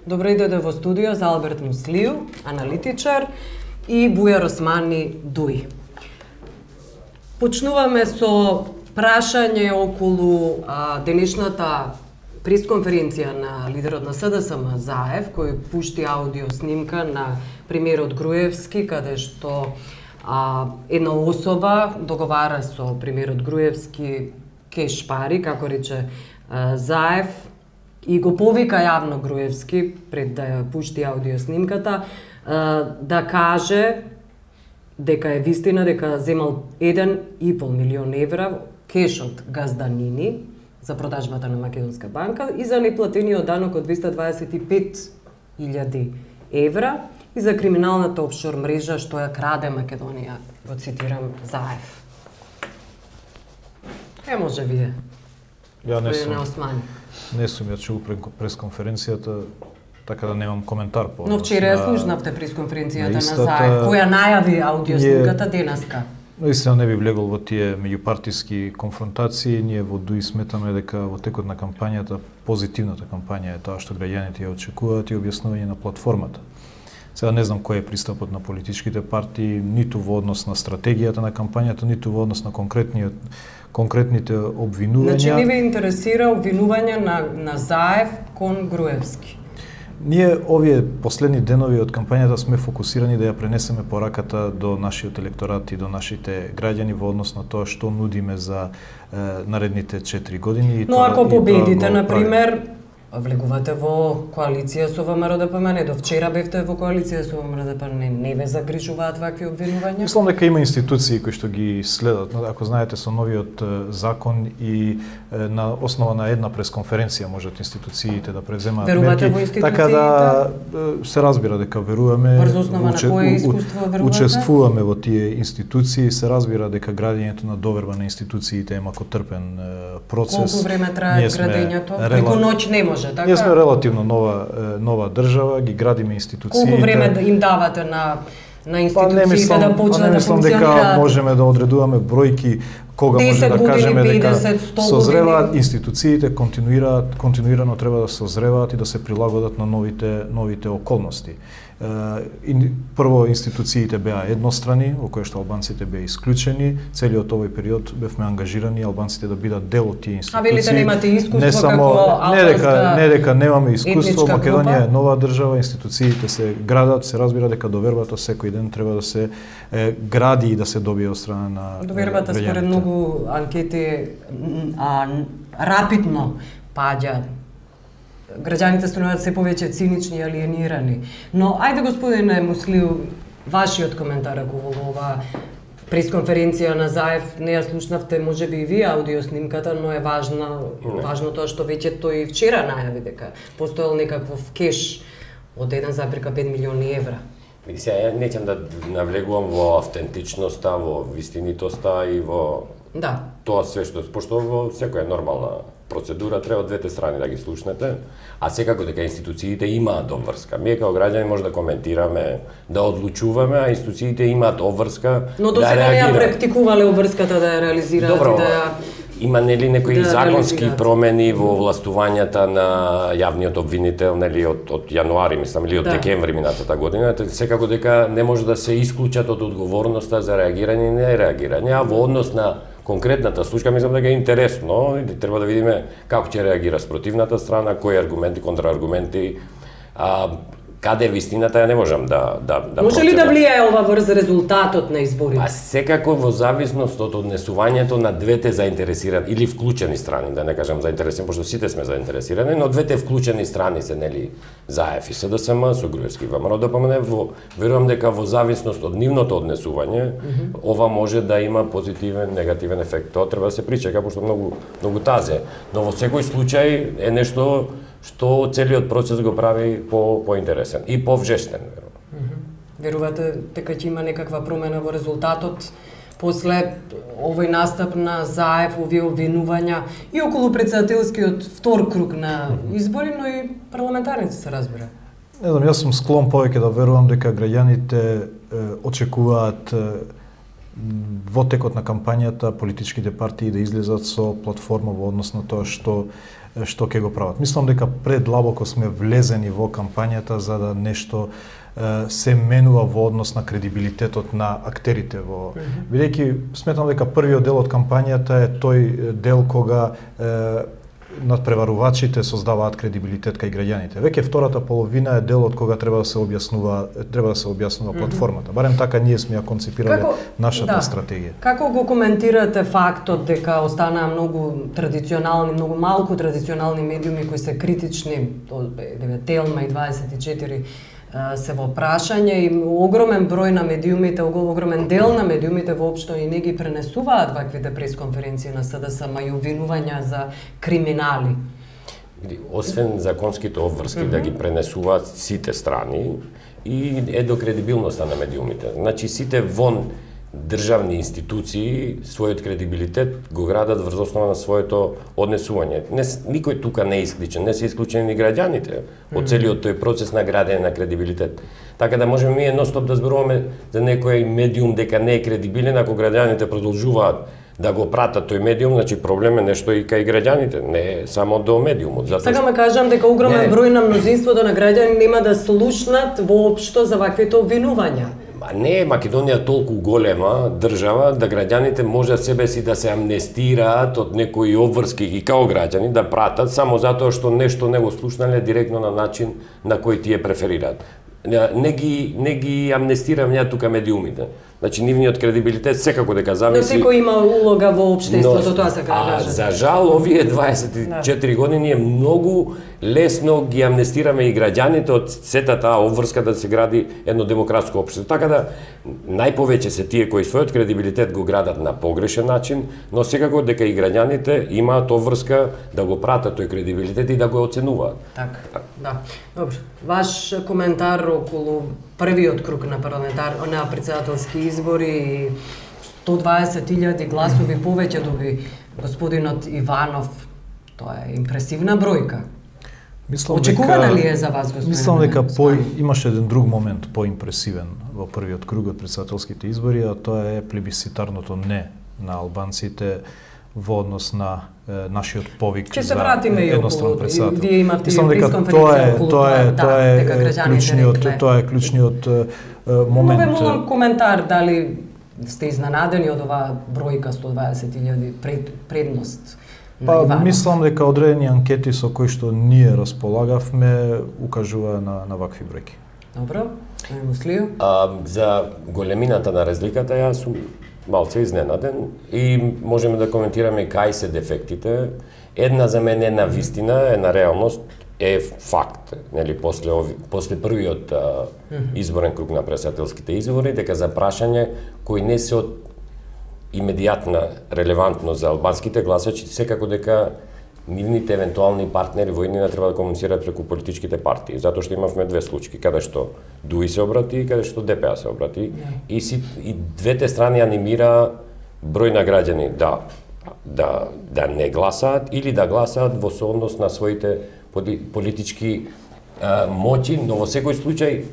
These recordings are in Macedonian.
добро дојде во студио за Алберт Муслију, аналитичар, и Бујар Османи Дуј. Почнуваме со прашање околу денешната пресконференција на лидерот на СДСМ Заев, кој пушти аудио снимка на премиерот Груевски, каде што една особа договара со премиерот Груевски кеш пари, како рече Заев, и го повика јавно Груевски пред да ја пушти аудио снимката, да каже дека е вистина дека земал 1,5 милион евра кеш од газданини за продажбата на Македонска банка и за неплатениот данок од 225.000 евра и за криминалната офшор мрежа што ја краде Македонија, го цитирам Заев. Може вие. Ја не сум ја чул пресконференцијата, така да немам коментар по. Но вчера ја слушнавте пресконференцијата на Заев, која најави аудиоснимката денеска. Наистина не би влегол во тие меѓупартиски конфронтации. Ние во ДУИ сметаме дека во текот на кампањата, позитивната кампања е тоа што граѓаните ја очекуваат и објаснување на платформата. Сега не знам кој е пристапот на политичките партии, ниту во однос на стратегијата на кампањата, ниту во однос на конкретните обвинувања. Значи не ве интересира обвинување на Заев кон Груевски? Ние овие последни денови од кампањата сме фокусирани да ја пренесеме пораката до нашиот електорат и до нашите граѓани во однос на тоа што нудиме за наредните 4 години. Но ако победите, например, влегувате во коалиција со ВМРО-ДПМН, до вчера бевте во коалиција со ВМРО-ДПМН, не ве загрижуваат вакви обвинувања? Мислам дека има институции кои што ги следат. Ако знаете, со новиот закон и на основа на една пресконференција можат институциите да преземаат мерки. Верувате во институциите? Така да се разбира дека веруваме. Врз основа на кое искуство верувате? Учествуваме во тие институции, се разбира дека градењето на доверба на институциите е макотрпен процес. Колку време трае градењето? Преку ноќ не може. Така? Ние сме релативно нова држава, ги градиме институциите. Колку време им давате на институциите да почнат да функционираат? Дека можеме да одредуваме бројки кога може да кажеме дека созреваат институциите, континуирано треба да созреваат и да се прилагодат на новите околности. Прво институциите беа еднострани, во кои што албанците беа исклучени, целиот овој период бевме ангажирани албанците да бидат дел од тие институции. А велите немате искуство како албанска не дека немаме искуство, Македонија е нова држава, институциите се градат, се разбира дека довербата секој ден треба да се гради и да се добие од страна на довербата според многу анкети рапидно паѓа. Граѓаните стануваат се повеќе цинични и алиенирани. Но ајде господине Муслију, вашиот коментар околу ова пресконференција на Заев, не ја слушнавте можеби и вие аудиоснимката, но е важно тоа што веќе тој вчера најави дека постоел некаков кеш од 1,5 милиони евра. Види се, ја неќам да навлегувам во автентичноста, во вистинитоста и во тоа све што, пошто во секоја нормална процедура треба двете страни да ги слушнете, а секако дека институциите имаат обврска. Ние како граѓани може да коментираме, да одлучуваме, а институциите имаат обврска да реагираат. Но до сега не ја практикувале обврската да ја реализираат и да ја... Има нели некои законски промени во властувањата на јавниот обвинител нели од јануари, мислам, или од декември минатата година, секако дека не може да се исклучат од одговорноста за реагирање и нереагирање, а во однос на конкретната случка мислам дека е интересно и треба да видиме како ќе реагира спротивната страна, кои аргументи, контрааргументи, каде е вистината, ја не можам да Може ли да влијае ова врз резултатот на изборите? Па секако во зависност од однесувањето на двете заинтересирани или вклучени страни, да не кажам заинтересирани, пошто сите сме заинтересирани, но двете вклучени страни се нели Заев и СДСМ со Груевски ВМРО-ДПМН, верувам дека во зависност од нивното однесување, ова може да има позитивен, негативен ефект. Тоа треба да се причека, пошто многу тазе, но во секој случај е нешто што целиот процес го прави поинтересен и повжестен. Верувате дека ќе има некаква промена во резултатот после овој настап на Заев, овие обвинувања и околу претседателскиот втор круг на избори, но и парламентарните се разбира? Не знам, јас сум склон повеќе да верувам дека граѓаните очекуваат во текот на кампањата политичките партии да излезат со платформа во однос на тоа што ќе го прават. Мислам дека предлабоко сме влезени во кампањата за да нешто се менува во однос на кредибилитетот на актерите во бидејќи сметам дека првиот дел од кампањата е тој дел кога надпреварувачите создаваат кредибилитет кај граѓаните. Веќе втората половина е делот кога треба да се објаснува платформата. Барем така ние сме ја концепирале нашата стратегија. Како го коментирате фактот дека останаа многу традиционални, многу малку традиционални медиуми кои се критични, Телма и 24 се во прашање и огромен број на медиумите, огромен дел на медиумите воопшто и не ги пренесуваат ваквите пресконференции на СДСМ и обвинувања за криминали. Освен законските обврски да ги пренесуваат сите страни и е до кредибилноста на медиумите. Значи сите вон државни институции својот кредибилитет го градат врз основа на своето однесување. Никој тука не е исклучен, не се исклучени ни граѓаните од целиот тој процес на градење на кредибилитет. Така да можеме ние едностоп да зборуваме за некој медиум дека не е кредибилен, ако граѓаните продолжуваат да го пратат тој медиум, значи проблем е нешто и кај граѓаните, не е само до медиумот. Сакам кажам дека огромен број на мнозинството на граѓани нема да слушнат воопшто за ваквите обвинувања. Не е Македонија толку голема држава да граѓаните може себе си да се амнестираат од некои обврски и као граѓани да пратат само затоа што нешто не го слушнале директно на начин на кој тие преферираат. Не ги амнестирам ја тука медиумите. Значи нивниот кредибилитет секако дека зависи. Но секој има улога во општеството, тоа се кажа. За жал овие 24 години е многу лесно ги амнестираме и граѓаните од сета таа обврска да се гради едно демократско општество. Така да најповеќе се тие кои својот кредибилитет го градат на погрешен начин, но секако дека и граѓаните имаат обврска да го пратат тој кредибилитет и да го оценуваат. Така, да. Добро. Ваш коментар околу првиот круг на председателски избори и 120.000 гласови повеќе доби господинот Иванов. Тоа е импресивна бројка. Очекувана ли е за вас, господин? Мислам дека имаше еден друг момент поимпресивен во првиот круг од председателските избори, а тоа е плебисцитарното не на албанците во однос на нашиот повик за едностран председател. Вие имавте пресконференција околу тоа е клучниот момент. Ве молам коментар дали сте изненадени од оваа бројка 120.000 предност? Мислам дека одредени анкети со кои што ние располагавме укажува на вакви бројки. Добро, Муслио. За големината на разликата јас сум малце изненаден и можеме да коментираме кај се дефектите. Една за мене една вистина, една реалност е факт, нели после првиот изборен круг на председателските избори, дека за прашање кои не се од имедијатна релевантност за албанските гласачи, секако дека нивните евентуални партнери во иднина треба да комуницираат преку политичките партии, затоа што имавме две случаи, каде што ДУИ се обрати и каде што ДПА се обрати, и двете страни анимира број на граѓани да не гласаат или да гласаат во сооднос на своите политички моќи, но во секој случај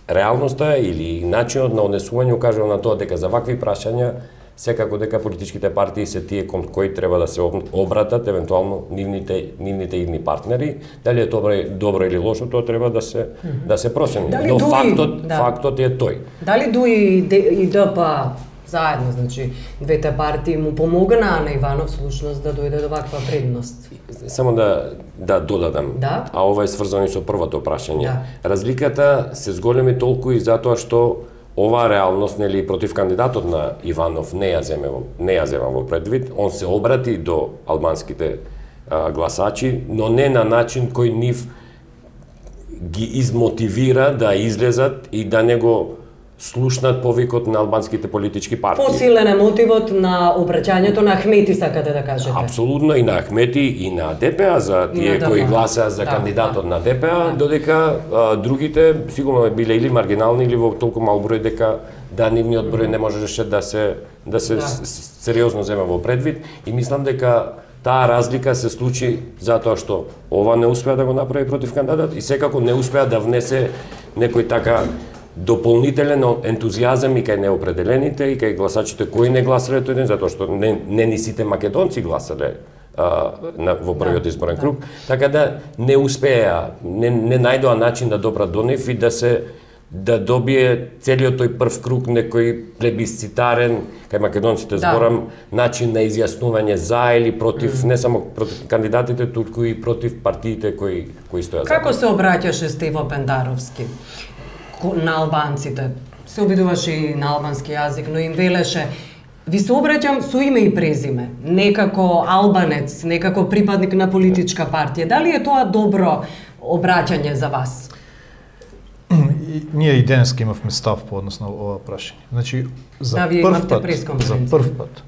реалноста или начинот на однесување укажува на тоа дека за вакви прашања секако дека политичките партии се тие кон кои треба да се обратат евентуално нивните идни партнери. Дали е добро или лошо, тоа треба да се процени. Но фактот е тој. Дали ДУИ и ДПА заедно, значи двете партии му помогнаа на Иванов слушност да дојде до ваква предност? Само да додадам, а ова е сврзано со првото прашање. Разликата се зголеми толку и затоа што оваа реалност, нели, против кандидатот на Иванов не ја зема во предвид. Он се обрати до албанските гласачи, но не на начин кој нив ги измотивира да излезат и да не го слушнат повикот на албанските политички партии. Посилен е мотивот на обраќањето на Ахмети, сакате да кажете? Апсолутно, и на Ахмети, и на ДПА, за тие кои гласаа за кандидатот на ДПА, додека другите сигурно биле или маргинални, или во толку мал број дека нивниот број не можеше да се сериозно зема во предвид, и мислам дека таа разлика се случи затоа што ова не успеа да го направи против кандидатот и секако не успеа да внесе некој така дополнителен ентузијазам и кај неопределените и кај гласачите кои не гласале тој ден, затоа што не ни сите македонци гласале во првиот изборен круг, така да не успеа, не најдоа начин да добра до нив и да добие целиот тој прв круг некој плебисцитарен, кај македонците зборам, начин на изјаснување за или против, не само против кандидатите, туку и против партиите кои стоја за. Како се обраќаше Стиво Пендаровски на албанците? Се обидуваше и на албански јазик, но им велеше: ви се обраќам со име и презиме, некако албанец, некако припадник на политичка партија. Дали е тоа добро обраќање за вас? Ние и денеска имавме став по однос на ова прашање. Значи, за прв пат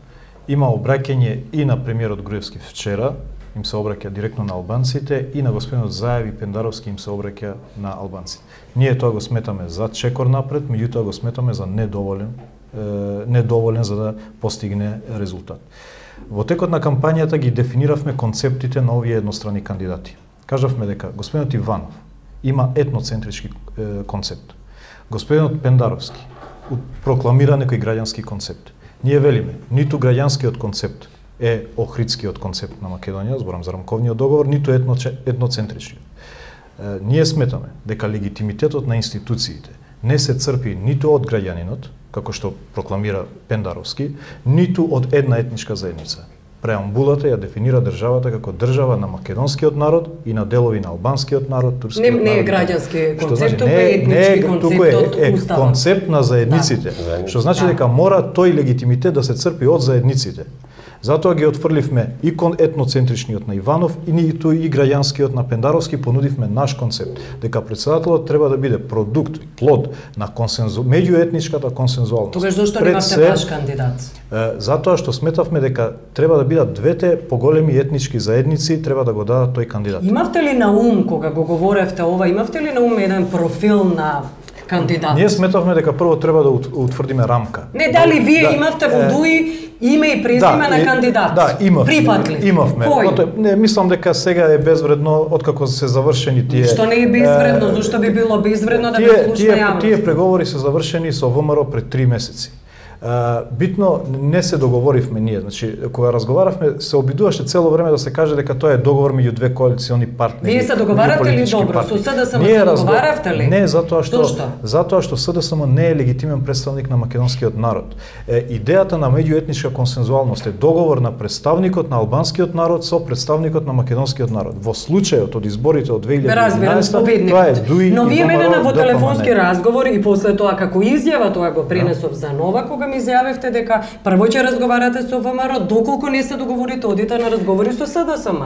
има обраќање и на премиерот Груевски вчера, им се обраќа директно на албанците, и на господинот Заев и Пендаровски им се обраќа на албанците. Ние тоа го сметаме за чекор напред, меѓутоа го сметаме за недоволен за да постигне резултат. Во текот на кампањата ги дефиниравме концептите на овие еднострани кандидати. Кажавме дека господинот Иванов има етноцентрички концепт. Господинот Пендаровски прокламира некој граѓански концепт. Ние велиме, ниту граѓанскиот концепт е охридскиот концепт на Македонија, зборам за рамковниот договор, ниту етноцентричниот. Ние сметаме дека легитимитетот на институциите не се црпи ниту од граѓанинот, како што прокламира Пендаровски, ниту од една етничка заедница. Преамбулата ја дефинира државата како држава на македонскиот народ и на делови на албанскиот народ, турскиот народ. Не е граѓански концепт, туку е етнички концепт од уставот. Концепт на заедниците, што значи дека мора тој легитимитет да се црпи од заедниците. Затоа ги отфрливме и етноцентричниот на Иванов и граѓанскиот на Пендаровски, понудивме наш концепт, дека председателот треба да биде продукт, плод на меѓуетничката консензуалност. Тогаш зошто немавте ваш кандидат? Затоа што сметавме дека треба да бидат двете поголеми етнички заедници, треба да го дадат тој кандидат. Имавте ли на ум, кога го говоревте ова, имавте ли на ум еден профил на кандидат? Ние сметавме дека прво треба да утврдиме рамка. Не, дали вие имавте во ДУИ име и презиме на кандидат? Да, имавме. Кој? Не, мислам дека сега е безвредно откако се завршени тие. Што не е безвредно? Зошто би било безвредно да би слушна јавност? Тие преговори се завршени со ВМРО пред 3 месеци. Битно не се договоривме ние. Значи, кога разговаравме, се обидуваше цело време да се каже дека тоа е договор меѓу две коалициони партнери. Вие се договаравте ли добро? Со СДСМ се договаравте ли? Не, затоа што СДСМ не е легитимен представник на македонскиот народ. Идејата на меѓуетничка консензуалност е договор на представникот на албанскиот народ со представникот на македонскиот народ. Во случајот од изборите од 2011 тоа е ДУИ. Но вие мене во телефонски разговор и после тоа како изјава тоа го пренесов за нова, кога ми изјавивте дека прво ќе разговарате со ВМРО, доколку не се договорите, одите на разговори со СДСМ.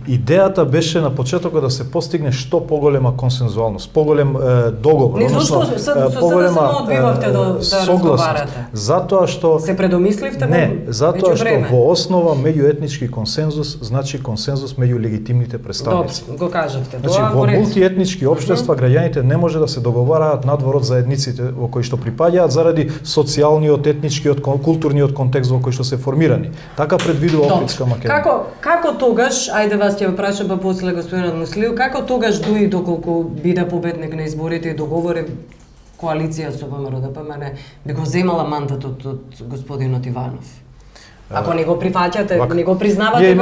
Идејата беше на почетокот да се постигне што поголема консензуалност, поголем договор. Не зошто со СДСМ одбивавте да разговарате? Затоа што се предомисливте? Не, затоа што во основа меѓуетнички консензус значи консензус меѓу легитимните представници. Добро, го кажавте. Значи во мултиетнички општества граѓаните не може да се договараат надвор од заедниците во кои што припаѓаат заради социјалниот, етничкиот, културниот контекст во кој што се формирани. Така предвидува Охридска Македонија. Како тогаш, ајде вас ќе прашам па после господинот Муслију, како тогаш ДУИ доколку биде победник на изборите и договори коалиција со ВМРО ДПМН би го земала мандатот од господинот Иванов? Ако не го прифаќате, не го признавате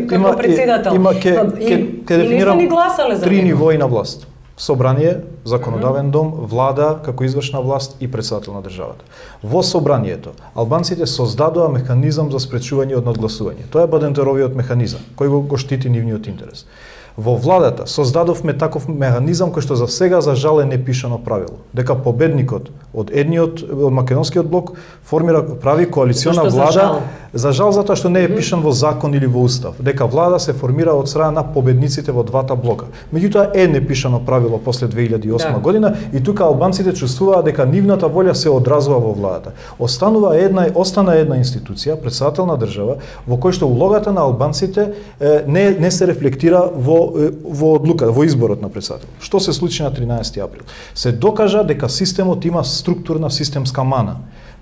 како председател. И не сте ни гласале за него. Три нивои на власт. Собрание, законодавен дом, влада како извршна власт и председател на државата. Во собранието албанците создадоа механизам за спречување од надгласување. Тоа е Бадентеровиот механизам кој го штити нивниот интерес. Во владата создадовме таков механизам кој што за сега за жал е непишано правило, дека победникот од македонскиот блок прави коалициона влада. За жал затоа што не е пишан во закон или во устав, дека влада се формира од страна на победниците во двата блока. Меѓутоа е непишано правило после 2008 година и тука албанците чувствуваат дека нивната волја се одразува во владата. Остана една институција, председател на држава, во кој што улогата на албанците не се рефлектира во одлука, во изборот на председател. Што се случи на 13 април? Се докажа дека системот има структурна системска мана.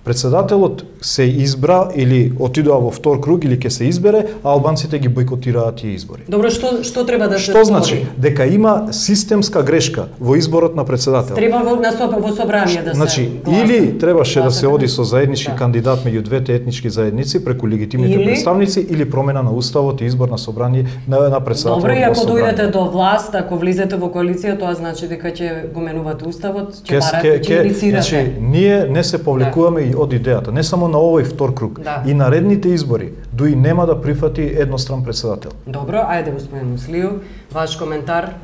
Председателот се избра или отидува во втор круг или ќе се избере, а албанците ги бойкотираат тие избори. Добро, што треба да се Што значи? Дека има системска грешка во изборот на председател. Треба во собрание да се Значи, или требаше да се оди со заеднички кандидат меѓу двете етнички заедници преку легитимните представници, или промена на уставот и избор на собрание на председател. Добро, и ако дојдете до власт, ако влизете во коалиција, тоа значи дека ќе го менувате уставот, ќе барате, ќе иницирате. Значи, ние не се повлекуваме и од идејата, не само на овој втор круг, и наредните избори, дуи нема да прифати едностран председател. Добро, ајде господин Муслију, ваш коментар,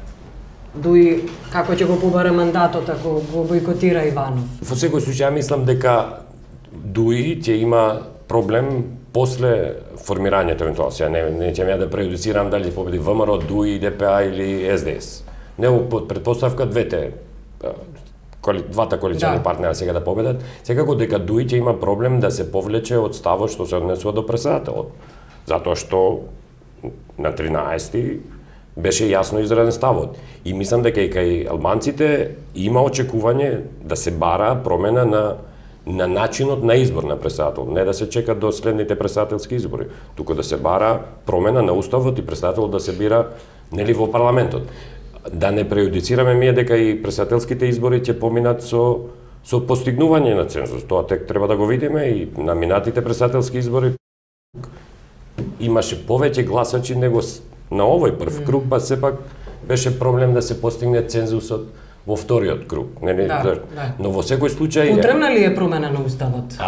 дуи како ќе го побара мандатот ако го бойкотира Иванов? Во секој случај, мислам дека дуи ќе има проблем после формирањето евентуално. Сега не ќе ја да прејудицирам дали ќе победи ВМРО, дуи, ДПА или СДС. Не под предпоставка двата коалициони партнери сега да победат, секако дека дуи ќе има проблем да се повлече од ставот што се однесува до председателот. Затоа што на 13 беше јасно изразен ставот. И мислам дека и кај албанците има очекување да се бара промена на начинот на избор на председател, не да се чека до следните председателски избори, туку да се бара промена на уставот и председателот да се бира нели во парламентот. Да не прејудицираме ние дека и председателските избори ќе поминат со постигнување на цензус. Тоа тек треба да го видиме, и на минатите председателски избори имаше повеќе гласачи него на овој прв круг, па сепак беше проблем да се постигне цензусот во вториот круг. Но во секој случај... Потребна ли е промена на уставот?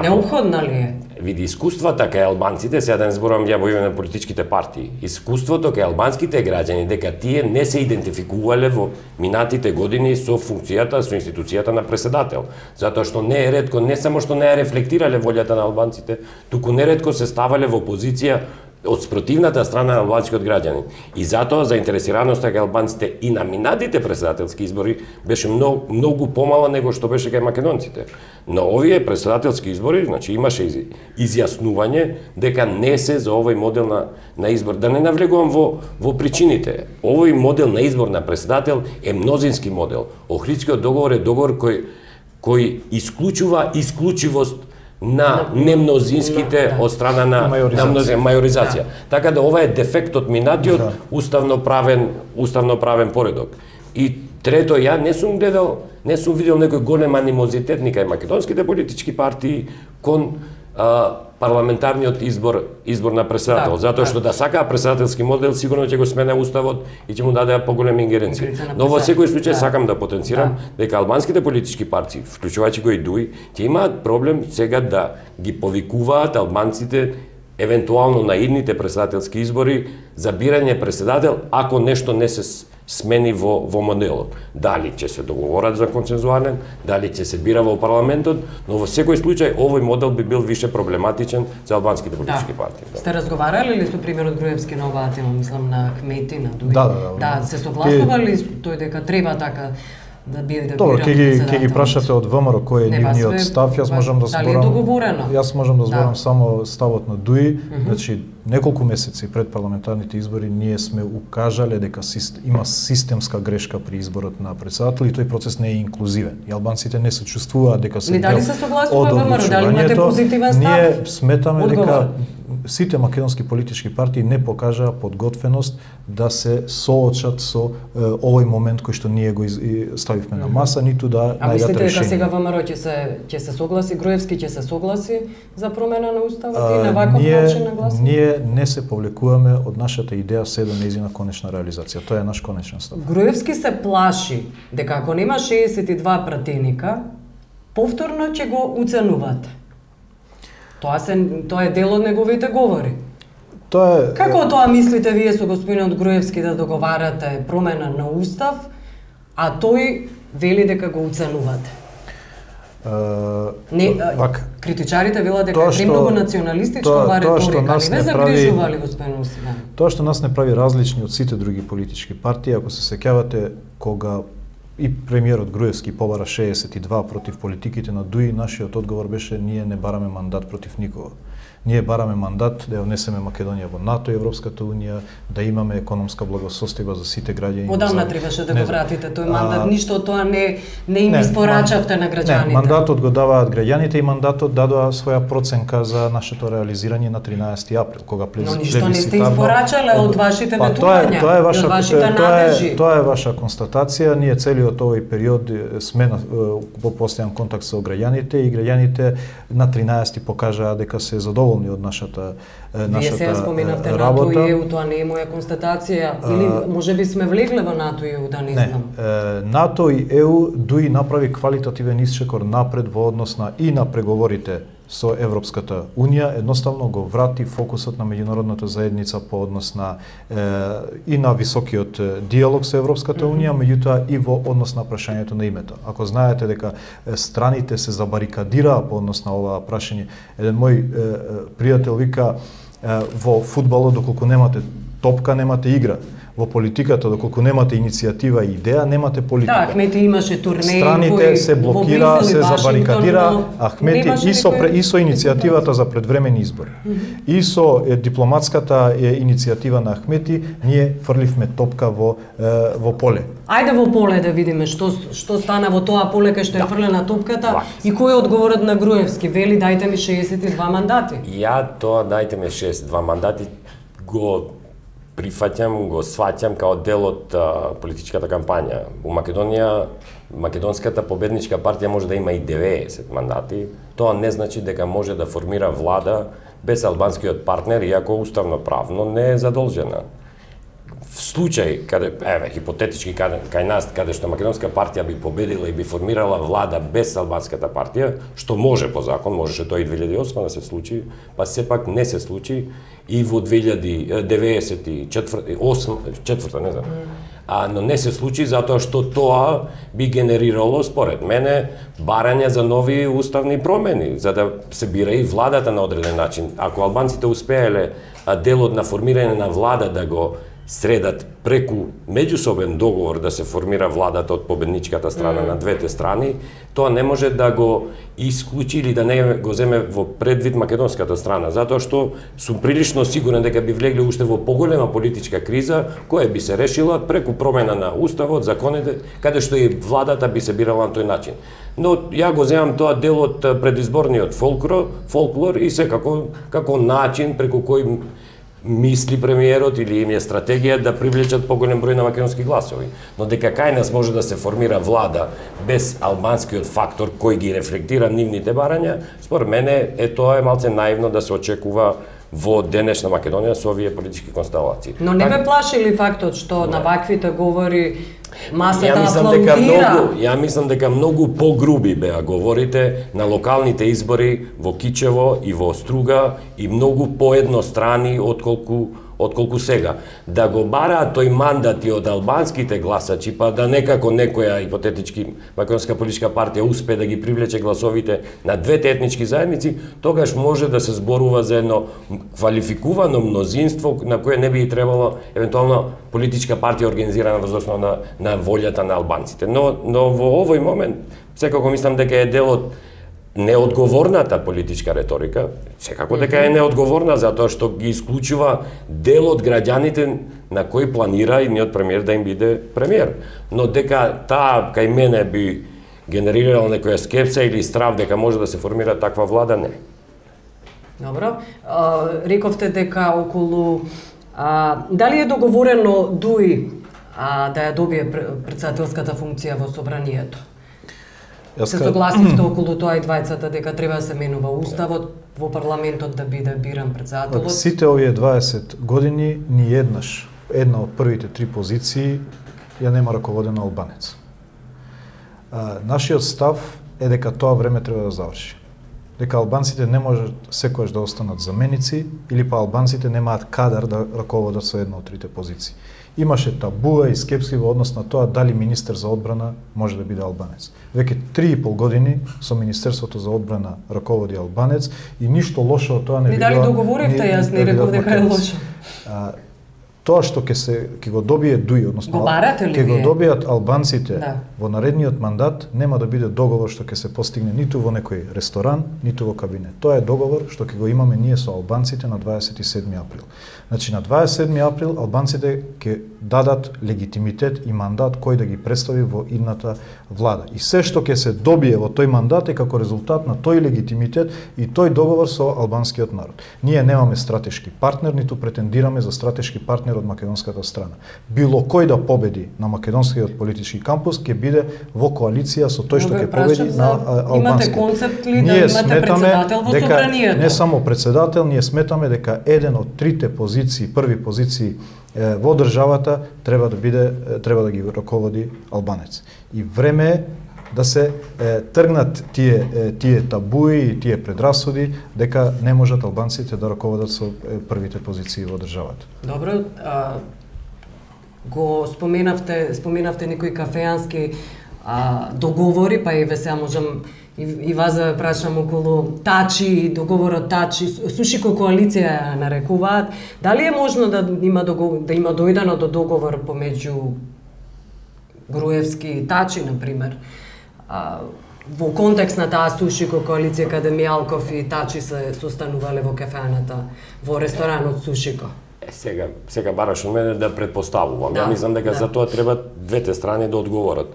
Неопходна ли е? Види, искуствата кај албанците, сега да не зборувам ја во име на политичките партии, искуството кај албанските граѓани дека тие не се идентификувале во минатите години со функцијата, со институцијата на председател. Затоа што не е ретко, не само што не ја рефлектирале волјата на албанците, туку неретко се ставале во позиција од спротивната страна на албанскиот граѓанин. И затоа заинтересираноста кај албанците и на минатите председателски избори беше многу помала него што беше кај македонците. Но овие председателски избори, значи имаше изјаснување дека не се за овој модел на избор. Да не навлегувам во причините. Овој модел на избор на председател е мнозински модел. Охридскиот договор е договор кој исклучува исклучивост на немнозинските од страна на мајоризација. Така да ова е дефект од минатиот уставноправен поредок. И трето, ја не сум видел некој голем анимозитет ни кај македонските политички партии кон парламентарниот избор на председател, затоа што да сакаа председателски модел сигурно ќе го смена уставот и ќе му дадеа поголеми ингеренции. Но во секој случај сакам да потенцирам дека албанските политички партии, вклучувајќи го и ДУИ, ќе имаат проблем сега да ги повикуваат албанците евентуално на идните председателски избори за бирање председател ако нешто не се смени во моделот. Дали ќе се договорат за консензуален, дали ќе се бира во парламентот, но во секој случај овој модел би бил више проблематичен за албанските политички партии. Сте разговарали ли со примерот Груевски на оваа тема, мислам на кмети, на дуи? Да, се согласували тој дека треба така да биде Добро, ќе ги прашате од ВМРО кој е нивниот став, јас можам да зборам. Дали е договорено? Јас можам да зборам само ставот на ДУИ, значи неколку месеци пред парламентарните избори ние сме укажале дека има системска грешка при изборот на председател и тој процес не е инклузивен. И албанците не се чувствуваат дека се дел од ВМРО, дали имате позитивен став? Ние сметаме дека сите македонски политички партии не покажаа подготвеност да се соочат со овој момент кој што ние го ставивме на маса, ниту да најдат решение. А мислите дека сега ВМРО ќе се согласи, Груевски ќе се согласи за промена на уставот и на ваков начин на гласање? Ние не се повлекуваме од нашата идеја се до нејзина конечна реализација. Тоа е наш конечен став. Груевски се плаши дека ако нема 62 пратеника, повторно ќе го уценувате. Тоа е дел од неговите говори. Како тоа мислите вие со господинот Груевски да договарате промена на устав, а тој вели дека го уценувате? Критичарите велат дека е премногу националистичка оваа реторика, не ве загрижували господин Усиган? Тоа што нас не прави различни од сите други политички партии, ако се сеќавате кога и премиерот Груевски побара 62 против политиките на ДУИ, нашиот одговор беше ние не бараме мандат против никого. Ние бараме мандат да ја внесеме Македонија во НАТО и Европската унија, да имаме економска благосостојба за сите граѓани. Одамна требаше да го вратите тој мандат, ништо од тоа не им испорачавте на граѓаните. Не, мандатот го даваат граѓаните и мандатот дадоа своја проценка за нашето реализирање на 13 април, кога плебисцитарно. Но ништо не сте испорачале од вашите ветувања, од вашите надежи. Тоа е ваша констатација. Ние целиот овој период сме во постојан контакт со граѓаните и граѓаните на 13 покажаа дека се задоволни од нашата работа. Вие сега споменавте НАТО и ЕУ, тоа не е моја констатација, или можеби сме влегле во НАТО и ЕУ, да не знам. НАТО и ЕУ дуи направи квалитативен исчекор напред во однос и на преговорите со Европската Унија, едноставно го врати фокусот на меѓународната заедница по однос и на високиот диалог со Европската Унија, меѓутоа и во однос на прашањето на името. Ако знаете дека страните се забарикадираа по однос на ова прашање, еден мој пријател вика, во фудбалот доколку немате топка, немате игра. Во политиката, доколку немате иницијатива и идеја, немате политика. Да, Ахмети имаше турнеи страните се блокира, се забарикадира, Ахмети и со иницијативата за предвремени избори. И со дипломатската иницијатива на Ахмети, ние фрливме топка во поле. Ајде во поле да видиме што стана во тоа поле кај што е фрлена топката и кој е одговорот на Груевски. Вели дајте ми 62 мандати. Ја тоа дајте ми 62 мандати го прифаќам, го сваќам као дел од политичката кампања. У Македонија, Македонската победничка партија може да има и 90 мандати. Тоа не значи дека може да формира влада без албанскиот партнер, иако уставно правно не е задолжена. В случај, хипотетички кај нас, каде што Македонска партија би победила и би формирала влада без албанската партија, што може по закон, можеше тоа и 2008 да се случи, па сепак не се случи и во 2094, не знам. Но не се случи затоа што тоа би генерирало, според мене, барање за нови уставни промени, за да се бира и владата на одреден начин. Ако албанците успееле делот на формирање на влада да го средат преку меѓусобен договор да се формира владата од победничката страна на двете страни, тоа не може да го исклучи или да не го земе во предвид македонската страна, затоа што сум прилично сигурен дека би влегли уште во поголема политичка криза, која би се решила преку промена на уставот, законите, каде што и владата би се бирала на тој начин. Но ја го земам тоа дел од предизборниот фолклор и секако како начин преку кој мисли премиерот или им е стратегија да привлечат поголем број на македонски гласови. Но дека кај нас може да се формира влада без албанскиот фактор кој ги рефлектира нивните барања, според мене тоа е малце наивно да се очекува во денешна Македонија со овие политички констелации. Но не ве плаши ли фактот што на ваквите говори масата аплаудира? Ја мислам дека многу погруби беа говорите на локалните избори во Кичево и во Струга и многу поеднострани отколку сега. Да го бараат тој мандат и од албанските гласачи, па да некако некоја ипотетички македонска политичка партија успе да ги привлече гласовите на двете етнички заедници, тогаш може да се зборува за едно квалификувано мнозинство на кое не би требало евентуално политичка партија организирана во основа на волјата на албанците. Но во овој момент секако мислам дека е дел од неодговорната политичка реторика, секако дека е неодговорна затоа што ги исклучува дел од граѓаните на кои планира и ниот премиер да им биде премиер. Но дека таа кај мене би генерирала некоја скепса или страв дека може да се формира таква влада, не. Добро. Рековте дека околу дали е договорено ДУИ да ја добие претседателската функција во собранието? Се согласивте околу тоа и двајцата дека треба да се менува уставот, во парламентот да биде биран претседателот? Сите овие 20 години ни една од првите 3 позиции ја нема раководен албанец. Нашиот став е дека тоа време треба да заврши. Дека албанците не можат секојаш да останат заменици или па албанците немаат кадар да раководат со една од трите позиции. Имаше табуа и скепси во однос на тоа дали министер за одбрана може да биде албанец. Веќе 3,5 години со Министерството за одбрана раководи албанец и ништо лошо од тоа не би било. Дали договоривте, јас не реков дека е лошо. Тоа што ќе го добие Дуи, односно ќе го добијат албанците во наредниот мандат, нема да биде договор што ќе се постигне ниту во некој ресторан, ниту во кабинет. Тоа е договор што ќе го имаме ние со албанците на 27 април. Значи на 27 април албанците ќе дадат легитимитет и мандат кој да ги представи во идната влада. И се што ќе се добие во тој мандат е како резултат на тој легитимитет и тој договор со албанскиот народ. Ние немаме стратешки партнер, ниту претендираме за стратешки партнер од македонската страна. Било кој да победи на македонскиот политички кампус ќе биде во коалиција со тој што ќе победи на албанскиот. Имате концепт ли да имате председател во собранието? Не само председател, ние сметаме дека еден од трите позиции, први позиции во државата треба да ги раководи албанец. И време е да се тргнат тие табуи и тие предрасуди дека не можат албанците да раководат со првите позиции во државата. Добро, го споменавте некои кафеански договори, па и сега можам и вас да прашам околу Тачи, договорот Тачи, Сушико коалиција ја нарекуваат. Дали е можно да има дојдено до договор помеѓу Груевски и Тачи, например, во контекст на таа Сушико коалиција каде Мијалков и Тачи се состанувале во кафеаната, во ресторанот Сушико? Сега бараш од мене да предпоставувам. Ја мислам дека за тоа треба двете страни да одговорат.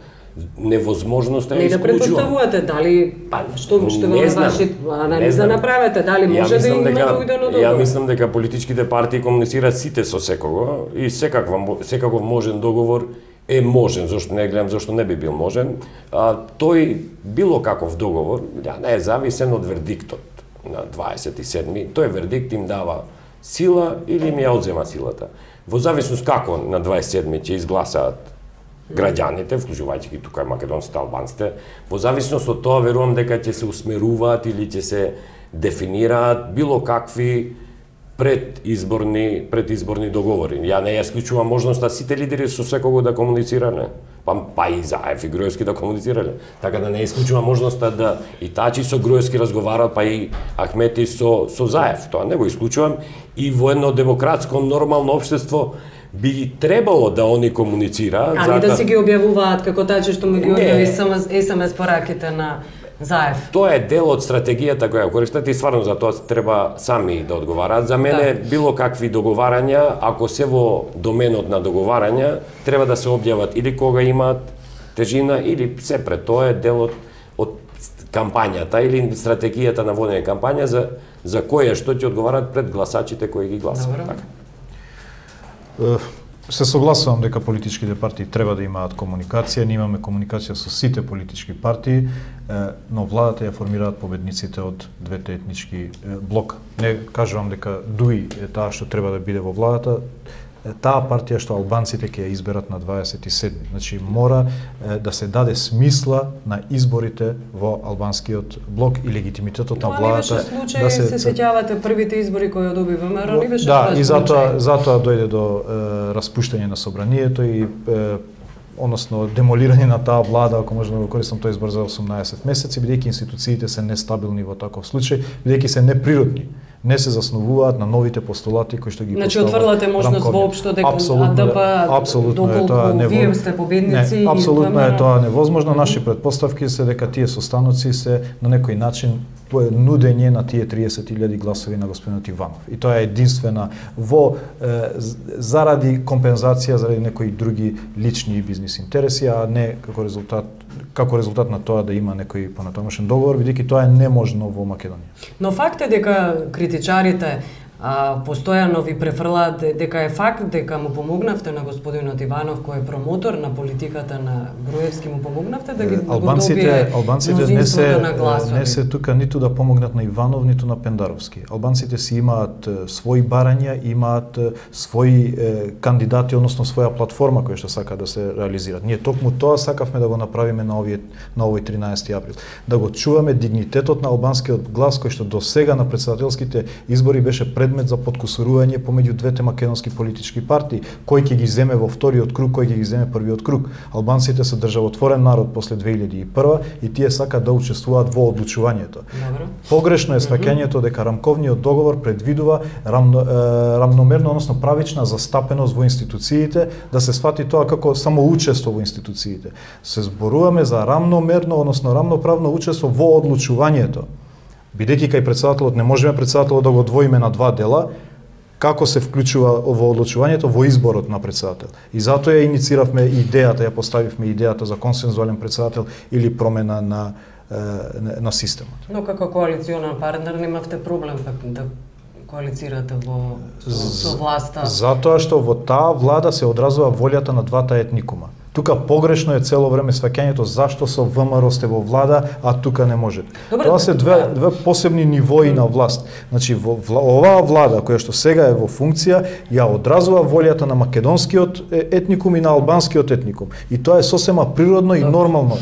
Невозможноста е исклучува. Не да предпоставувате, дали што го ваши анализа направете, дали може да има дојдено договор? Ја мислам дека политичките партии комуницираат сите со секого и секаков можен договор е можен, зашто не гледам зашто не би бил можен. Тој било каков договор, не е зависен од вердиктот на 27-ми. Тој вердикт им дава сила или им ја одзема силата. Во зависност како на 27-ми ќе изгласаат граѓаните, вклучувајќи ги тука македонците, албанците, во зависност од тоа верувам дека ќе се усмеруваат или ќе се дефинираат било какви предизборни договори. Ја не ја исклучувам можноста сите лидери со секого да комуницирале, па и Заев и Груевски да комуницирале. Така да не исклучувам можноста да и Тачи со Груевски разговарал, па и Ахмети со Заев. Тоа не го исклучувам и во едно демократско нормално општество би требало да они комуницираат. Али да си ги објавуваат како Тачи што му ги објави SMS пораките на Заев. Тоа е дел од стратегијата која користат и стварно за тоа треба сами да одговараат. За мене било какви договарања, ако се во доменот на договарања, треба да се објават или кога имаат тежина или се пред тоа е дел од кампањата или стратегијата на водење кампања за која што ќе одговараат пред гласачите кои ги гласаат. Така. Се согласувам дека политичките партии треба да имаат комуникација, ние имаме комуникација со сите политички партии, но владата ја формираат победниците од двете етнички блока. Не кажувам дека Дуи е таа што треба да биде во владата, таа партија што албанците ќе ја изберат на 27. Значи мора да се даде смисла на изборите во албанскиот блок и легитимитетот на владата да се сеќавате првите избори кои доби ВМРО, не беше да, и затоа дојде до распуштање на собранието и односно демолирање на таа влада, ако можам да го користам тој избор за 18 месеци, бидејќи институциите се нестабилни во таков случај, бидејќи се неприродни. Не се заснувуваат на новите постулати кои што ги поставуваат. Значи отврлате можност воопшто дека апсолутно е тоа вие сте победници и апсолутно е тоа невозможно. Наши предпоставки се дека тие состаноци се на некој начин нудење на тие 30.000 гласови на господинот Иванов. И тоа е единствена во заради компензација заради некои други лични и бизнис интереси, а не како резултат на тоа да има некој понатамошен договор, бидејќи тоа е неможно во Македонија. Но факт е дека критичарите постојано ви префрлаат дека е факт дека му помогнавте на господинот Иванов кој е промотор на политиката на Груевски, му помогнавте да ги албанците не се тука ниту да помогнат на Иванов, ниту на Пендаровски. Албанците си имаат своји барања, имаат своји кандидати, односно своја платформа која што сака да се реализираат. Ние токму тоа сакавме да го направиме на овој 13 април. Да го чуваме дигнитетот на албанскиот глас кој што до сега на претседателските избори беше пред предмет за подкусурување помеѓу двете македонски политички партии. Кој ќе ги земе во вториот круг, кој ќе ги земе првиот круг. Албанците се државотворен народ после 2001 и тие сакаат да учествуваат во одлучувањето. Погрешно е сваќањето дека рамковниот договор предвидува рамномерно, односно правична застапеност во институциите, да се свати тоа како само учество во институциите. Се зборуваме за рамномерно, односно рамноправно учество во одлучувањето. Бидејќи кај председателот не можеме председателот да го одвоиме на два дела, како се вклучува во одлучувањето во изборот на председател. И затоа ја иницииравме идејата, ја поставивме идејата за консензуален председател или промена на системот. Но како коалиционен партнер немавте проблем да коалицирате со власта? Затоа што во таа влада се одразува волјата на двата етникума. Тука погрешно е цело време сваќањето зашто со ВМРО сте во влада, а тука не можете. Тоа се две посебни нивои на власт. Значи, оваа влада, која што сега е во функција, ја одразува волјата на македонскиот етникум и на албанскиот етникум. И тоа е сосема природно и нормално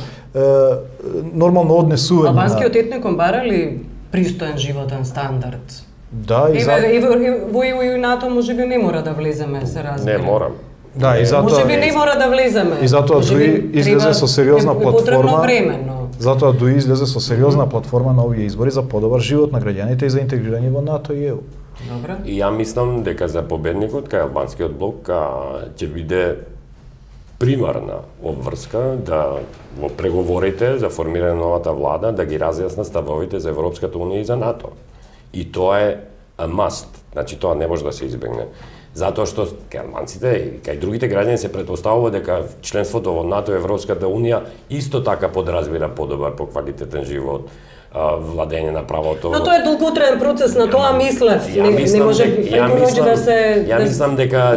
однесување. Албанскиот етникум бара ли пристоен животен стандард? Да, и во НАТО можеби не мора да влеземе, се разбира. Не морам. Да, и затоа можеби не мора да влеземе. И затоа дуи излезе со сериозна платформа. Затоа дуи излезе со сериозна платформа на овие избори за подобар живот на граѓаните и за интегрирање во НАТО и ЕУ. Добре. И ја мислам дека за победникот кај албанскиот блок ќе биде примарна обврска да во преговорите за формирање на новата влада да ги разјасна ставовите за Европската унија и за НАТО. И тоа е a must. Значи тоа не може да се избегне. Затоа што кај албанците и кај другите граѓани се претпоставува дека членството во НАТО и Европската унија исто така подразбира подобар, поквалитетен живот, владење на правото. Но тоа е долготраен процес, на тоа мислев. Не може да се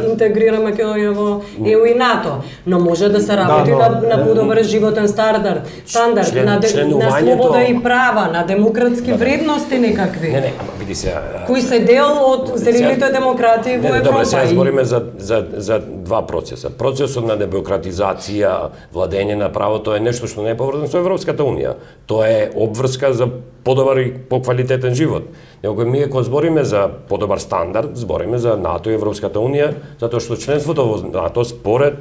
интегрира Македонија во ЕУ и НАТО, но може да се работи на подобар животен стандард, на слобода и права, на демократски вредности некакви. Не, види се. Кои се дел од зелените демократи во Европа. Добре, сега збориме за два процеса. Процесот на демократизација, владење на правото е нешто што не е поврзано со Европската унија. Тоа е обврска за подобар и поквалитетен живот. Него ние кога збориме за подобар стандард, збориме за НАТО и Европската унија, затоа што членството во НАТО според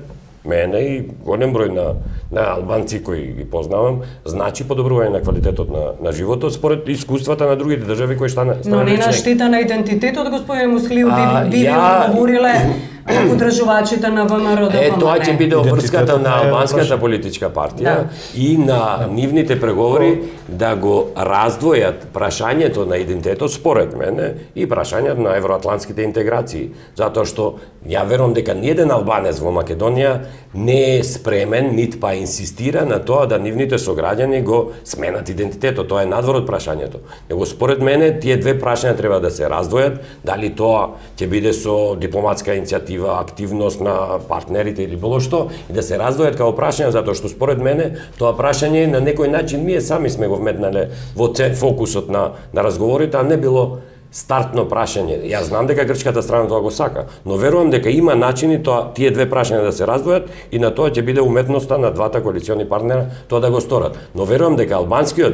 мене и голем број на албанци кои ги познавам, значи подобрување на квалитетот на животот според искуствата на другите држави кои стана. Но не на штета на идентитетот, господин Муслиу, би говориле подржувачите на ВМРО. Тоа ќе биде обврската на албанската политичка партија и на нивните преговори да го раздвојат прашањето на идентитетот според мене и прашањето на евроатлантските интеграции, затоа што ја верувам дека ниеден албанец во Македонија не е спремен нит па инсистира на тоа да нивните сограѓани го сменат идентитетот. Тоа е надвор од прашањето. Него според мене тие две прашања треба да се раздвојат, дали тоа ќе биде со дипломатска иницијатива, активност на партнерите или било што, и да се раздвојат како прашања, затоа што според мене тоа прашање на некој начин ние сами сме го вметнале во фокусот на разговорите, а не било стартно прашање. Јас знам дека грчката страна тоа го сака, но верувам дека има начини тие две прашања да се раздвојат и на тоа ќе биде уметноста на двата коалициони партнера тоа да го сторат. Но верувам дека албанскиот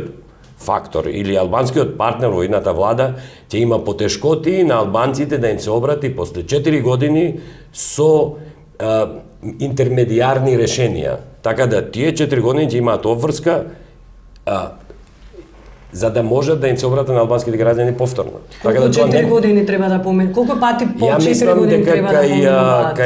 фактор или албанскиот партнер во идната влада ќе има потешкоти на албанците да им се обрати после 4 години со интермедиарни решенија. Така да тие 4 години ќе имаат обврска за да можат да им се обратат на албанските граѓани повторно. Така да 4 години треба да помен. Колку пати по 4 години треба да поменуваат?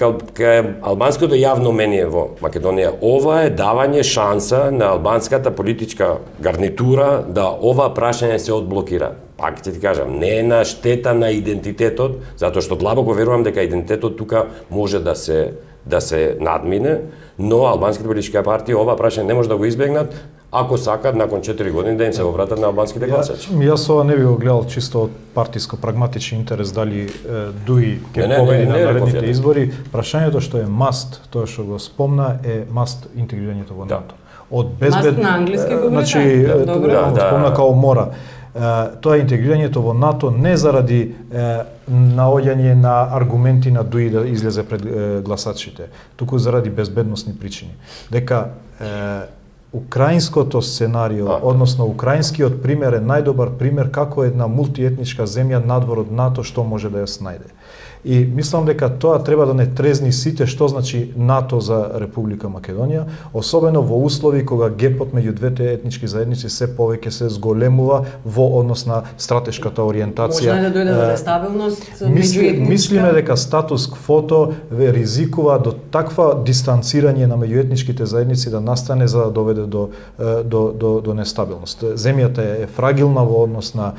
Кај албанското јавно мнение во Македонија, ова е давање шанса на албанската политичка гарнитура да ова прашање се одблокира. Пак ќе ти кажам, не е на штета на идентитетот, затоа што длабоко верувам дека идентитетот тука може да се надмине, но албанските политички партии ова прашање не може да го избегнат ако сакат након 4 години да им се обратат на албанските гласачи. Јас ова не би го гледал чисто од партиско-прагматичен интерес дали Дуи ќе победи на наредните избори. Прашањето што е маст, тоа што го спомна е маст интегрирањето во НАТО. Од маст на англиски го значи спомна као мора. Тоа интегрирањето во НАТО не заради наоѓање на аргументи на Дуи да излезе пред гласачите, туку заради безбедносни причини. Дека украинското сценарио, односно украинскиот пример е најдобар пример како една мултиетничка земја надвор од НАТО што може да ја снајде. И мислам дека тоа треба да не трезни сите што значи НАТО за Република Македонија, особено во услови кога гепот меѓу двете етнички заедници се повеќе се зголемува во однос на стратешката ориентација. Може да дојде до нестабилност меѓуетничка? Мислиме дека статус квото ризикува до таква дистанцирање на меѓуетничките заедници да настане за да доведе до нестабилност. Земјата е фрагилна во однос на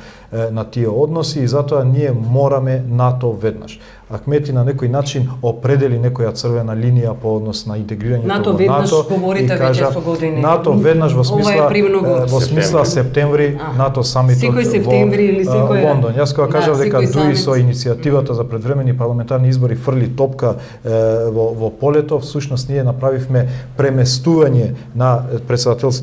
тие односи и затоа ние мораме НАТО веднаш. Ахмети на некој начин определи некоја црвена линија по однос на интегрирањето НАТО во веднаш НАТО говорите веќе со години. НАТО веднаш во смисла септември НАТО самитот во Лондон. Јас кога кажав дека дури со иницијативата за предвремени парламентарни избори фрли топка во полето, всушност ние направивме преместување на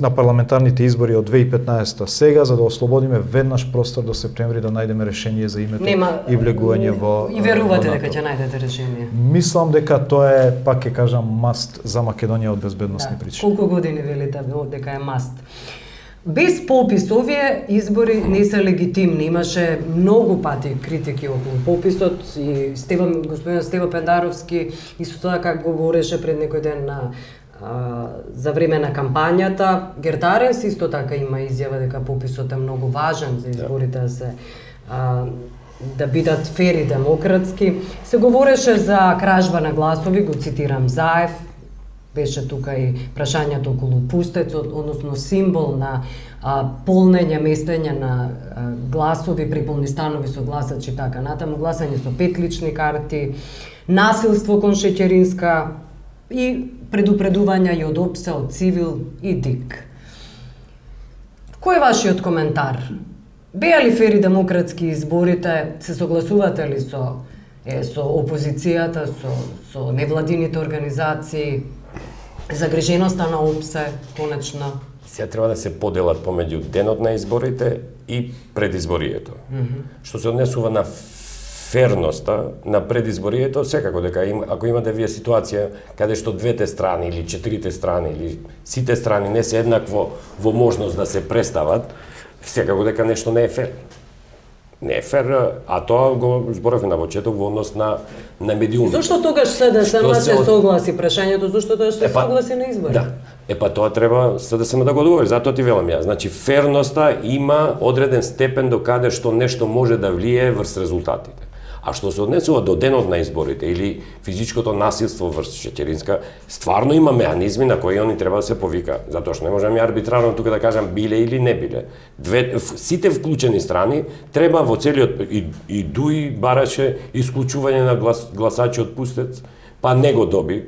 на парламентарните избори од 2015 сега за да ослободиме веднаш простор до септември да најдеме решение за името и влегување во и верувате дека ќе најдете решение? Мислам дека тоа е, пак ќе кажам, маст за Македонија од безбедносни причини. Колку години велите дека е маст? Без попис овие избори не се легитимни. Имаше многу пати критики околу пописот и господин Стево Пендаровски исто тоа как го говореше пред некој ден за време на кампањата. Гертаренс исто така има изјава дека пописот е многу важен за изборите да бидат фер и демократски. Се говореше за кражба на гласови, го цитирам Заев, беше тука и прашањето околу пустецот, односно символ на полнење, местење на гласови, приполни станови со гласачи, така натаму, гласање со петлични карти, насилство кон Шеќеринска и предупредувања и од ОПСЕ, од Цивил и ДИК. Кој е вашиот коментар? Беа ли фери демократски изборите? Се согласувате ли со опозицијата, со невладините организации, загриженоста на ОПСЕ, конечно? Сега треба да се поделат помеѓу денот на изборите и предизборието. Што се однесува на ферноста на предизборието, секако дека ако имате вие ситуација каде што двете страни или четирите страни или сите страни не се еднакво во можност да се представат, секако дека нешто не е фер. Не е фер, а тоа го зборавме на почеток во однос на медиумите. Зошто тогаш СДСМ се согласи прашањето, зошто тоа се согласи на избори? Да. Тоа треба СДСМ да го одговори, затоа ти велам ја. Значи ферноста има одреден степен до каде што нешто може да влие врз резултатите. А што се однесува до денот на изборите или физичкото насилство врз Шеќеринска, стварно има меанизми на кои они треба да се повика. Затоа што не можам ја арбитрарно тука да кажам биле или не биле. Сите вклучени страни треба во целиот и Дуи бараше исклучување на гласачи од Пустец, па не го доби,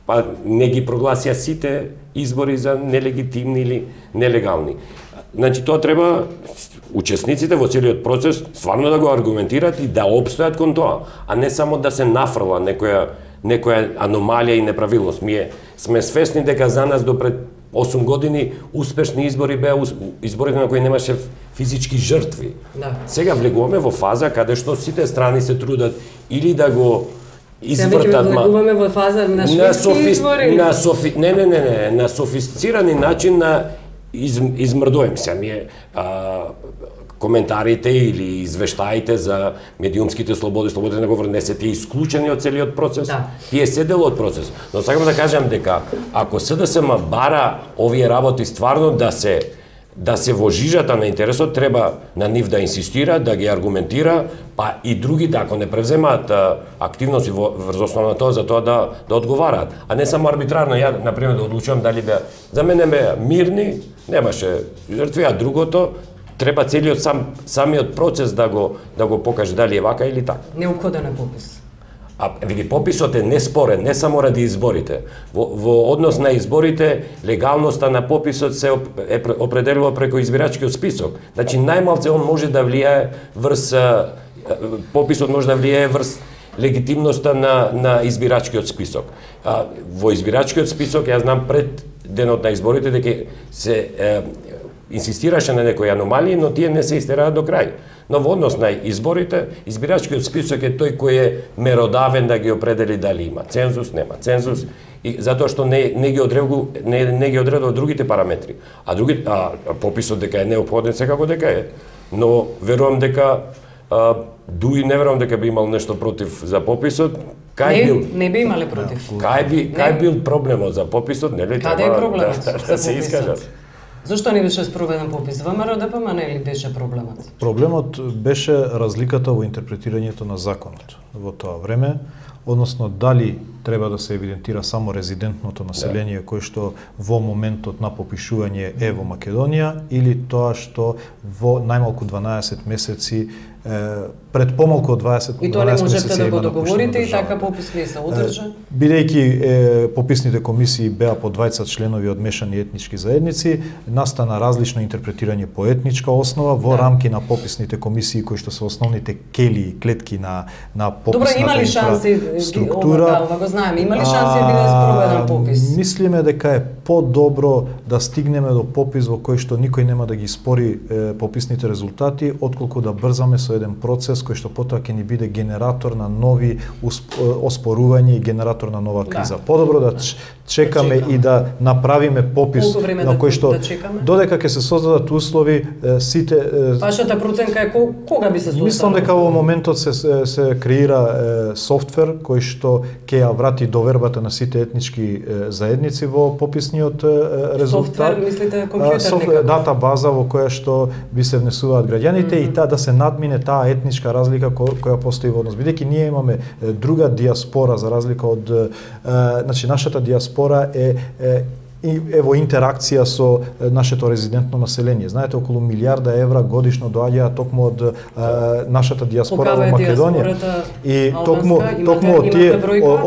па не ги прогласија сите избори за нелегитимни или нелегални. Значи тоа треба учесниците во целиот процес стварно да го аргументират и да опстојат кон тоа, а не само да се нафрла некоја аномалија и неправилност. Ние сме свесни дека за нас до пред 8 години успешни избори беа изборите на кои немаше физички жртви. Да. Сега влегуваме во фаза каде што сите страни се трудат или да го извртат влегуваме во фаза на шведски избори. На софистицирани начин на измрдоем се коментарите или извештаите за медиумските слободите на говор не се тие исклучени од целиот процес, тие се дел од процес. Но сакам да кажам дека ако СДСМ бара овие работи стварно да се во жижата на интересот, треба на нив да инсистира, да ги аргументира, па и другите ако не превземаат активности врз основа на тоа за тоа да одговараат, а не само арбитрарно ја на пример да одлучувам дали беа за мене беа мирни, немаше жртви, а другото треба целиот самиот процес да го покаже дали е вака или така. Неопходен е попис. Види, пописот е неспорен, не само ради изборите. Во однос на изборите, легалноста на пописот се определува преку избирачкиот список. Значи, најмалце он може да влијае врз пописот може да влијае врз легитимноста на избирачкиот список. Во избирачкиот список, ја знам пред денот на изборите дека се инсистираше на некои аномалии, но тие не се истераат до крај. Но во однос на изборите, избирачкиот список е тој кој е меродавен да ги определи дали има цензус, нема цензус И затоа што не ги одредува другите параметри. А пописот дека е неопходен секако дека е. Но верувам дека дуи не верувам дека би имал нешто против за пописот. Не би имале против. Кај бил проблемот за пописот, нели? Каде е проблемот за да се искажат? Зошто не беше спроведен попис? ВМРО ДПМН или беше проблемот? Проблемот беше разликата во интерпретирањето на законот во тоа време, односно дали треба да се евидентира само резидентното население кое што во моментот на попишување е во Македонија или тоа што во најмалку 12 месеци пред помалку од 12 месеци. И тоа не можете да го договорите и така попис не се одржа? Бидејќи пописните комисии беа по 20 членови од мешани етнички заедници, настана различно интерпретирање по етничка основа во рамки на пописните комисии кои што се основните кели и клетки на пописната инфраструктура. Го знаеме, има ли шанси да биде спроведен попис? Мислиме дека е подобро да стигнеме до попис во кој што никој нема да ги спори пописните резултати, отколку да брзаме со еден процес кој што потоа ќе ни биде генератор на нови оспорувања и генератор на нова криза. Подобро да чекаме и да направиме попис на кој што додека ќе се создадат услови сите. Вашата проценка е кога би се создадат? Мислам дека во моментот се креира софтвер кој што ќе ја врати довербата на сите етнички заедници во пописниот резултат. Софтвер, мислите компјутер? Дата база во која што би се внесуваат граѓаните и да се надмине таа етничка разлика која постои во однос. Бидејќи ние имаме друга диаспора за разлика од значи нашата диаспора е во интеракција со нашето резидентно население. Знаете, околу милиарда евра годишно доаѓаат токму од нашата диаспора во Македонија. И токму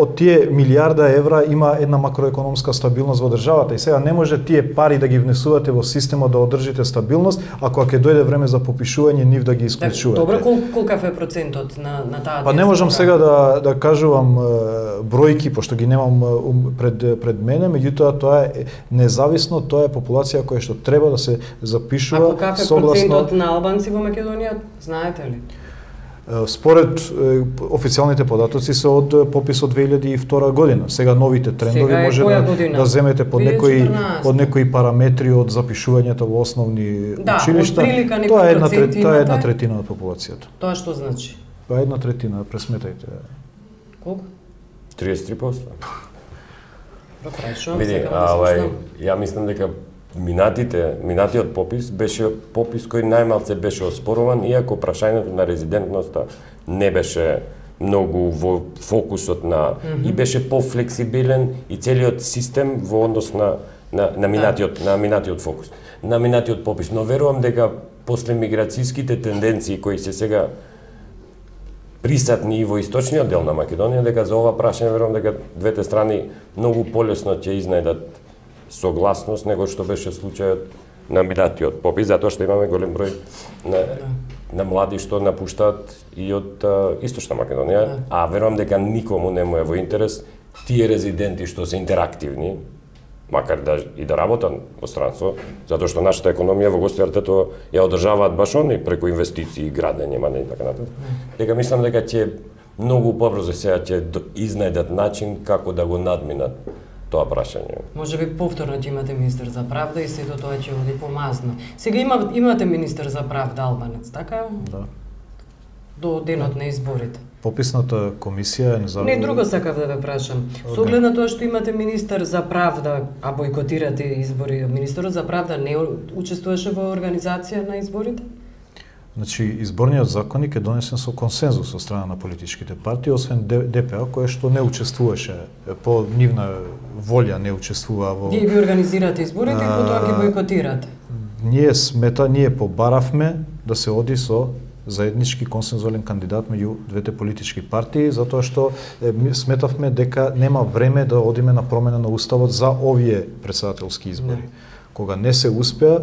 од тие милиарда евра има една макроекономска стабилност во државата. И сега не може тие пари да ги внесувате во системот да одржите стабилност, ако ќе дојде време за попишување нив да ги исклучувате. Добро, колкав е процентот на таа диаспора? Па не можам сега да кажувам бројки, пошто ги немам пред мене, меѓутоа тоа е независно, тоа е популација која што треба да се запишува согласно. А каков е процентот на албанци во Македонија, знаете ли? Според официјалните податоци се од пописот 2002 година. Сега новите трендови може да земете под некои параметри од запишувањето во основни училишта. Тоа е една третина од популацијата. Тоа што значи? Тоа е една третина, пресметајте. Колку? 33%. Види, ја мислам дека минатиот попис беше попис кој најмалце беше оспоруван, иако прашањето на резидентноста не беше многу во фокусот на и беше пофлексибилен и целиот систем во однос на минатиот фокус, на минатиот попис. Но верувам дека после миграцијските тенденции кои се сега присатни и во источниот дел на Македонија, дека за ова прашање верувам дека двете страни многу полесно ќе изнајдат согласност него што беше случајот на минатиот попис, затоа што имаме голем број на млади што напуштаат и од источна Македонија, а верувам дека никому не му е во интерес тие резиденти што се интерактивни, макар и да работат во странство, затоа што нашата економија во гостијарството ја одржаваат баш они преку инвестиции, градење, и така натаму. Дека мислам дека ќе многу побрзо сега ќе изнајдат начин како да го надминат тоа прашање. Може би повторно ќе имате министер за правда и сето тоа ќе оди помазно. Сега имате министер за правда албанец, така? Да. До денот на изборите. Пописната комисија е независна. Не, друго сакав да ве прашам. Со оглед на тоа што имате министер за правда, а бойкотирате избори, министерот за правда не учествуваше во организација на изборите? Значи, изборниот законник е донесен со консензус од страна на политичките партии, освен ДПА, која што не учествуваше, по нивна волја не учествува во... Вие ги организирате изборите и потоа ги бойкотирате? Ние побаравме да се оди со заеднички консензуален кандидат меѓу двете политички партии, затоа што сметавме дека нема време да одиме на промена на уставот за овие претседателски избори. Кога не се успеа,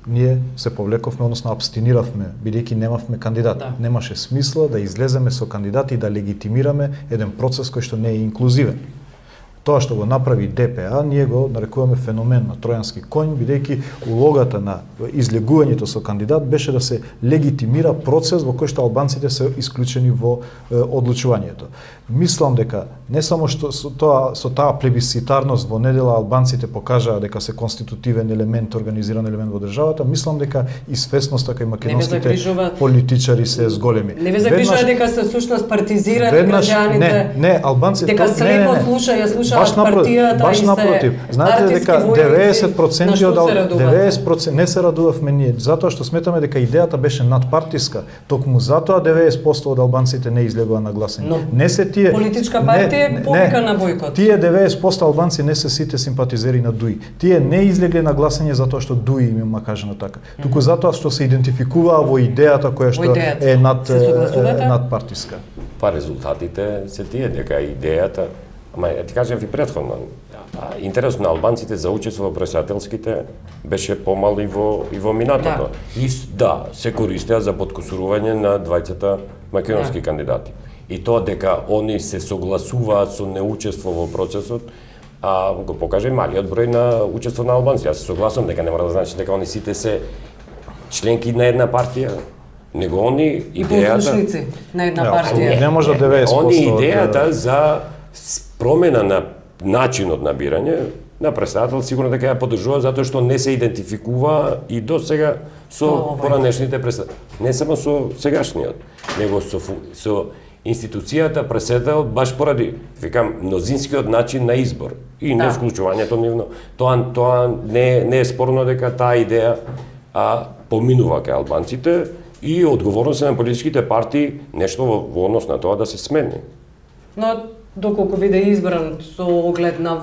ние се повлековме, односно абстиниравме, бидејќи немавме кандидат. Немаше смисла да излеземе со кандидат и да легитимираме еден процес кој што не е инклузивен. Тоа што го направи ДПА, ние го нарекуваме феномен на тројански конј, бидејќи улогата на излегувањето со кандидат беше да се легитимира процес во кој што албанците се исклучени во одлучувањето. Мислам дека не само што со таа плебисцитарност во недела албанците покажаа дека се конститутивен елемент, организиран елемент во државата, мислам дека и свесноста кај македонските политичари се зголеми. Не ве загрижува дека се сушност партизирани граѓаните? Не, албанците дека слепо слушаат партијата баш напротив. Знаете дека 90% не се радувавме ние, затоа што сметаме дека идејата беше надпартиска. Токму затоа 90% од албанците не излегува на гласање. Не се тие политичка партија повика на бојкот. Тие 90% албанци не се сите симпатизери на ДУИ. Тие не излегле на гласање затоа што ДУИ им кажано така. Туку затоа што се идентификуваа во идејата која што е надпартиска. Па резултатите се тие дека идејата, ама ти кажав и претходно, интересот на албанците за учество во претседателските беше помал и во минатото. И да, се користеа за подкусурување на двајцата македонски кандидати. И тоа дека они се согласуваат со неучество во процесот, го покаже малиот број на учество на албанци. Јас се согласувам дека не мора да значи дека они сите се членки на една партија, него они идејата послушници на една партија. Не може 90%. Они идејата за промена на начинот на бирање на председател сигурно дека ја поддржува затоа што не се идентификува и до сега со поранешните председатели. Не само со сегашниот, него со институцијата председател баш поради, викам, мнозинскиот начин на избор и не вклучувањето нивно. Тоа не е спорно дека таа идеја поминува кај албанците и одговорност на политичките партии нешто во однос на тоа да се смени. Но доколку биде избран со оглед на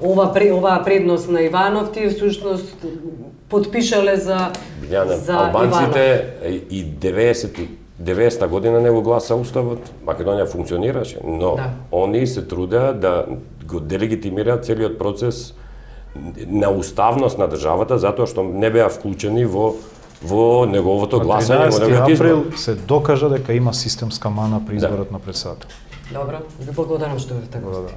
оваа предност на Иванов, тие всушност потпишале за албанците и 90-та година не го гласа уставот, Македонија функционираше, но они се трудеа да го делегитимираат целиот процес на уставност на државата затоа што не беа вклучени во неговото гласање во неговиот избор. 13 април се докажа дека има системска мана при изборот на председател. Добро, ви благодарам што бевте гост.